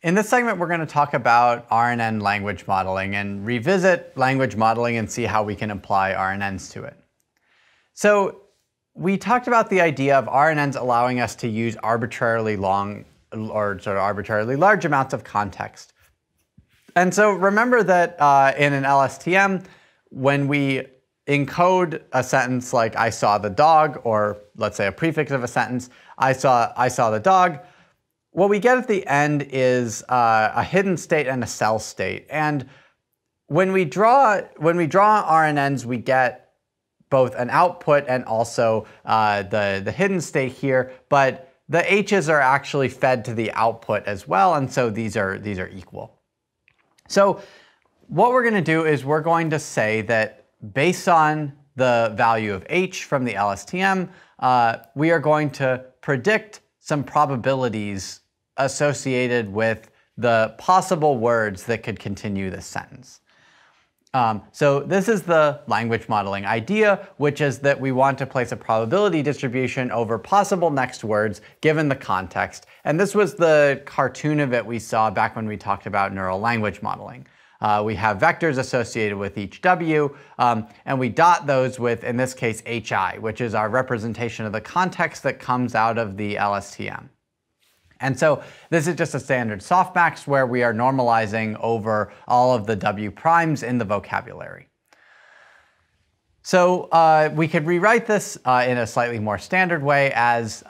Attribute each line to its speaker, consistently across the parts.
Speaker 1: In this segment, we're going to talk about RNN language modeling and revisit language modeling and see how we can apply RNNs to it. So we talked about the idea of RNNs allowing us to use arbitrarily long or sort of arbitrarily large amounts of context. And so remember that in an LSTM, when we encode a sentence like I saw the dog, or let's say a prefix of a sentence, I saw the dog, what we get at the end is a hidden state and a cell state. And when we draw RNNs, we get both an output and also the hidden state here, but the H's are actually fed to the output as well, and so these are equal. So what we're going to do is we're going to say that based on the value of H from the LSTM, we are going to predict some probabilities associated with the possible words that could continue this sentence. So this is the language modeling idea, which is that we want to place a probability distribution over possible next words given the context. And this was the cartoon of it we saw back when we talked about neural language modeling. We have vectors associated with each W, and we dot those with, in this case, HI, which is our representation of the context that comes out of the LSTM. And so this is just a standard softmax where we are normalizing over all of the W primes in the vocabulary. So we could rewrite this in a slightly more standard way as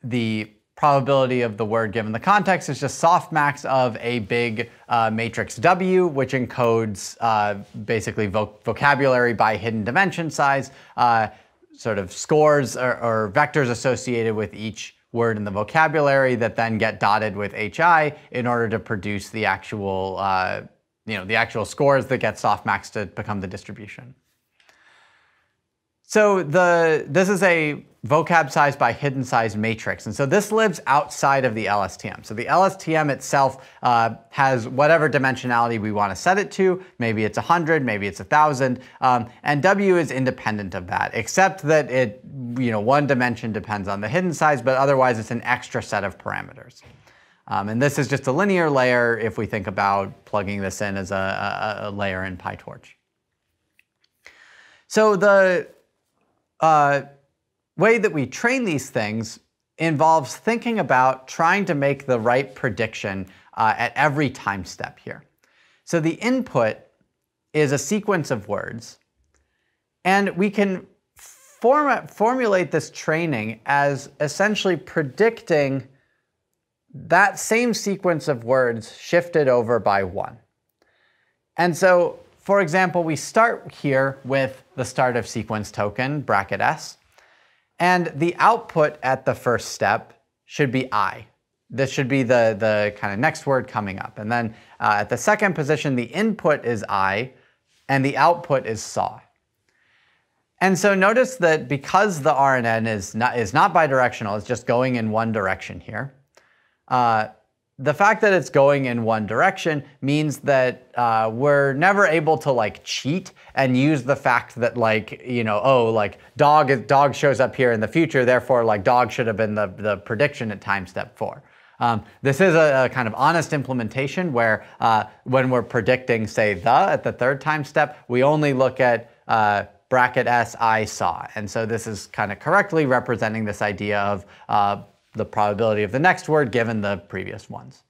Speaker 1: the probability of the word given the context is just softmax of a big matrix W, which encodes basically vocabulary by hidden dimension size, sort of scores or vectors associated with each word in the vocabulary that then get dotted with HI in order to produce the actual, the actual scores that get softmaxed to become the distribution. So this is a vocab size by hidden size matrix, and so this lives outside of the LSTM. So the LSTM itself has whatever dimensionality we want to set it to. Maybe it's 100, maybe it's 1,000, and W is independent of that, except that it, one dimension depends on the hidden size, but otherwise it's an extra set of parameters. And this is just a linear layer if we think about plugging this in as a layer in PyTorch. So the way that we train these things involves thinking about trying to make the right prediction at every time step here. So the input is a sequence of words, and we can formulate this training as essentially predicting that same sequence of words shifted over by one. And so, for example, we start here with the start of sequence token, bracket S, and the output at the first step should be I. This should be the kind of next word coming up. And then at the second position, the input is I, and the output is saw. And so notice that because the RNN is not bidirectional, it's just going in one direction here. The fact that it's going in one direction means that we're never able to cheat and use the fact that dog shows up here in the future, therefore dog should have been the prediction at time step 4. This is a kind of honest implementation where when we're predicting, say, the at the third time step, we only look at bracket S, I saw. And so this is kind of correctly representing this idea of the probability of the next word given the previous ones.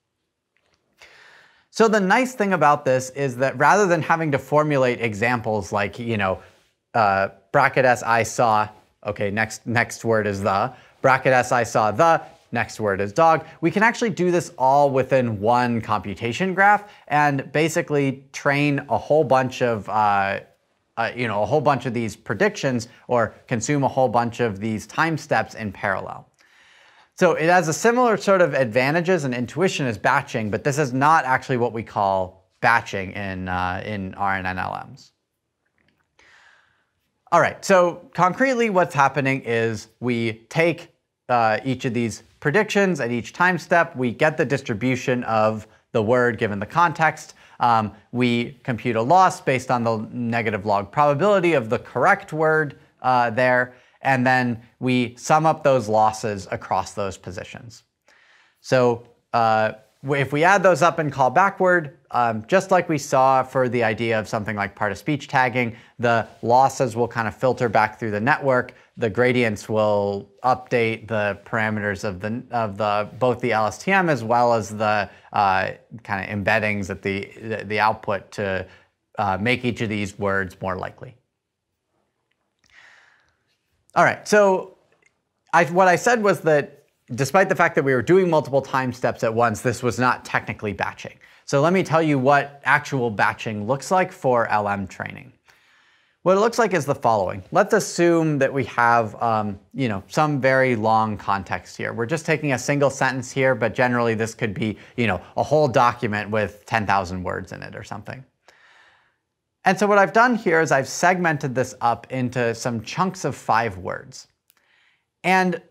Speaker 1: So the nice thing about this is that rather than having to formulate examples like, bracket S, I saw, okay, next word is the, bracket S, I saw the, next word is dog, we can actually do this all within one computation graph and basically train a whole bunch of these predictions or consume a whole bunch of these time steps in parallel. So it has a similar sort of advantages and intuition as batching, but this is not actually what we call batching in RNNLMs. All right, so concretely what's happening is we take each of these predictions at each time step, we get the distribution of the word given the context, we compute a loss based on the negative log probability of the correct word there, and then we sum up those losses across those positions. So if we add those up and call backward, just like we saw for the idea of something like part-of-speech tagging, the losses will kind of filter back through the network. The gradients will update the parameters of both the LSTM as well as the kind of embeddings at the output to make each of these words more likely. All right, so what I said was that despite the fact that we were doing multiple time steps at once, this was not technically batching. So let me tell you what actual batching looks like for LM training. What it looks like is the following. Let's assume that we have some very long context here. We're just taking a single sentence here, but generally this could be a whole document with 10,000 words in it or something. And so what I've done here is I've segmented this up into some chunks of 5 words. And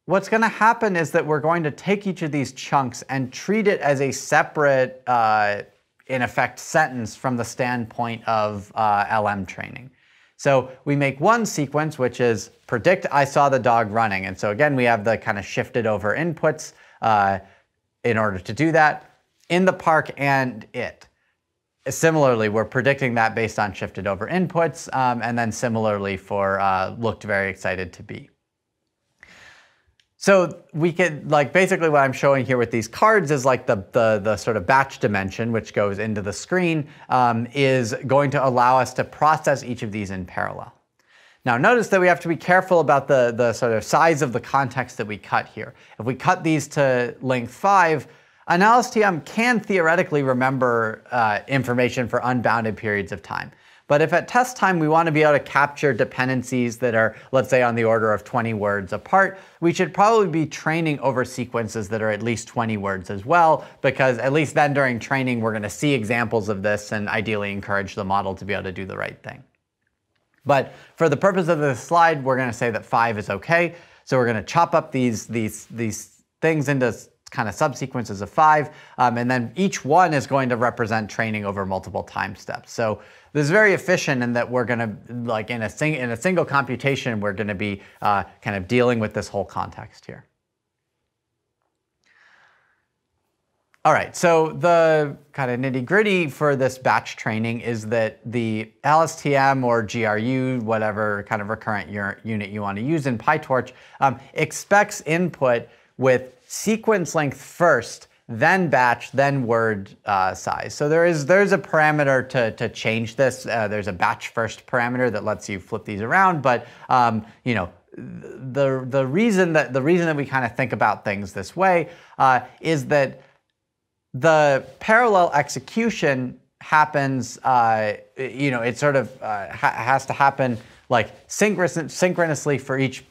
Speaker 1: what's going to happen is that we're going to take each of these chunks and treat it as a separate, in effect, sentence from the standpoint of LM training. So we make one sequence, which is predict I saw the dog running. And so again, we have the kind of shifted over inputs in order to do that in the park and it. Similarly, we're predicting that based on shifted over inputs, and then similarly for looked very excited to be. So we could, basically what I'm showing here with these cards is like the sort of batch dimension, which goes into the screen, is going to allow us to process each of these in parallel. Now notice that we have to be careful about the sort of size of the context that we cut here. If we cut these to length 5, an LSTM can theoretically remember information for unbounded periods of time. But if at test time we want to be able to capture dependencies that are, let's say, on the order of 20 words apart, we should probably be training over sequences that are at least 20 words as well, because at least then during training we're going to see examples of this and ideally encourage the model to be able to do the right thing. But for the purpose of this slide, we're going to say that 5 is okay. So we're going to chop up these things into kind of subsequences of 5, and then each one is going to represent training over multiple time steps. So this is very efficient in that we're going to, in a single computation, we're going to be kind of dealing with this whole context here. All right, so the kind of nitty-gritty for this batch training is that the LSTM or GRU, whatever kind of recurrent unit you want to use in PyTorch, expects input with sequence length first, then batch, then word size. So there's a parameter to change this. There's a batch first parameter that lets you flip these around. But the reason that we kind of think about things this way is that the parallel execution happens. It sort of has to happen synchronously for each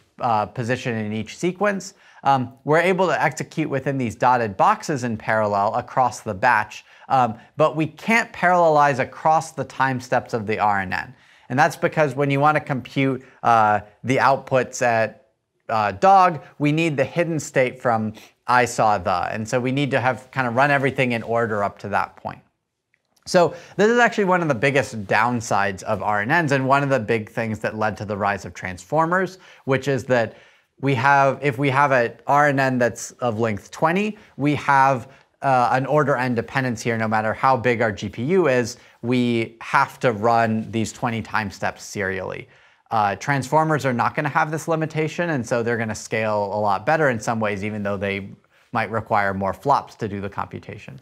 Speaker 1: position in each sequence. We're able to execute within these dotted boxes in parallel across the batch, but we can't parallelize across the time steps of the RNN. And that's because when you want to compute the outputs at dog, we need the hidden state from I saw the. And so we need to have kind of run everything in order up to that point. So this is actually one of the biggest downsides of RNNs and one of the big things that led to the rise of transformers, which is that if we have an RNN that's of length 20, we have an order n dependence here. No matter how big our GPU is, we have to run these 20 time steps serially. Transformers are not going to have this limitation, and so they're going to scale a lot better in some ways, even though they might require more flops to do the computation.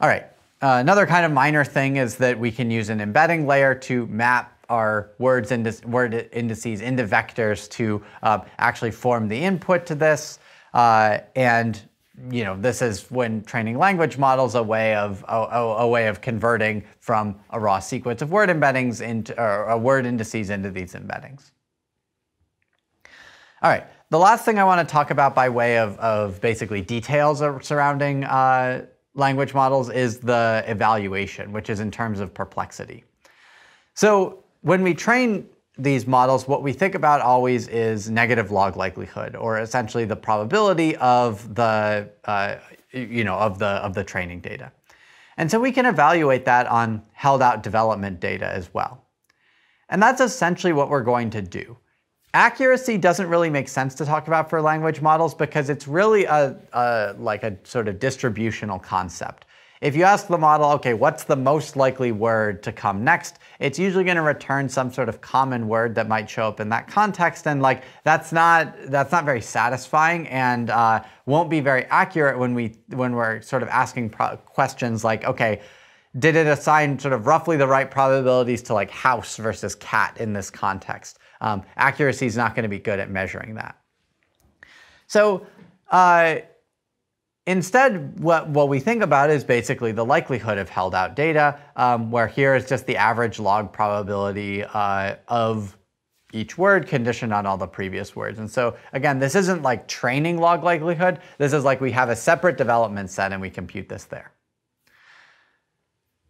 Speaker 1: All right, another kind of minor thing is that we can use an embedding layer to map our word indices into vectors to actually form the input to this. And this is when training language models a way of converting from a raw sequence of word embeddings into word indices into these embeddings. All right, the last thing I want to talk about by way of basically details surrounding language models is the evaluation, which is in terms of perplexity. So when we train these models, what we think about always is negative log likelihood, or essentially the probability of the of the training data. And so we can evaluate that on held out development data as well. And that's essentially what we're going to do. Accuracy doesn't really make sense to talk about for language models because it's really like a sort of distributional concept. If you ask the model, okay, what's the most likely word to come next, it's usually going to return some sort of common word that might show up in that context, and like that's not very satisfying and won't be very accurate when we're sort of asking questions like, okay, did it assign sort of roughly the right probabilities to like house versus cat in this context? Accuracy is not going to be good at measuring that. So instead, what we think about is basically the likelihood of held out data, where here is just the average log probability of each word conditioned on all the previous words. And so again, this isn't like training log likelihood. This is like we have a separate development set and we compute this there.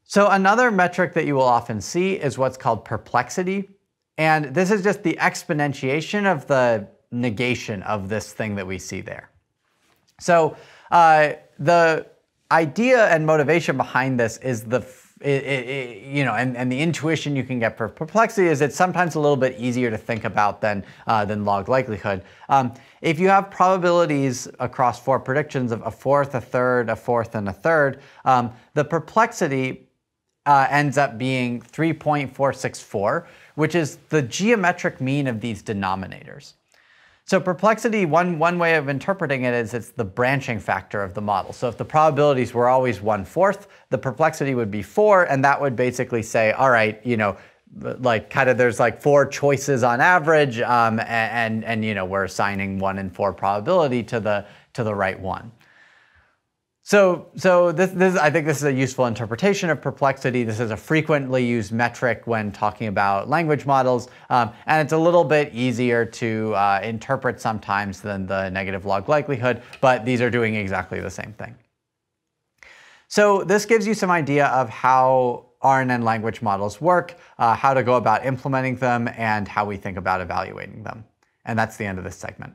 Speaker 1: So another metric that you will often see is what's called perplexity. And this is just the exponentiation of the negation of this thing that we see there. So the idea and motivation behind this is and the intuition you can get for perplexity is it's sometimes a little bit easier to think about than log likelihood. If you have probabilities across 4 predictions of a fourth, a third, a fourth, and a third, the perplexity ends up being 3.464, which is the geometric mean of these denominators. So perplexity, one way of interpreting it is it's the branching factor of the model. So if the probabilities were always 1/4, the perplexity would be 4, and that would basically say, all right, like kind of there's like 4 choices on average, and we're assigning 1 in 4 probability to the right one. So I think this is a useful interpretation of perplexity. This is a frequently used metric when talking about language models, and it's a little bit easier to interpret sometimes than the negative log likelihood, but these are doing exactly the same thing. So this gives you some idea of how RNN language models work, how to go about implementing them, and how we think about evaluating them. And that's the end of this segment.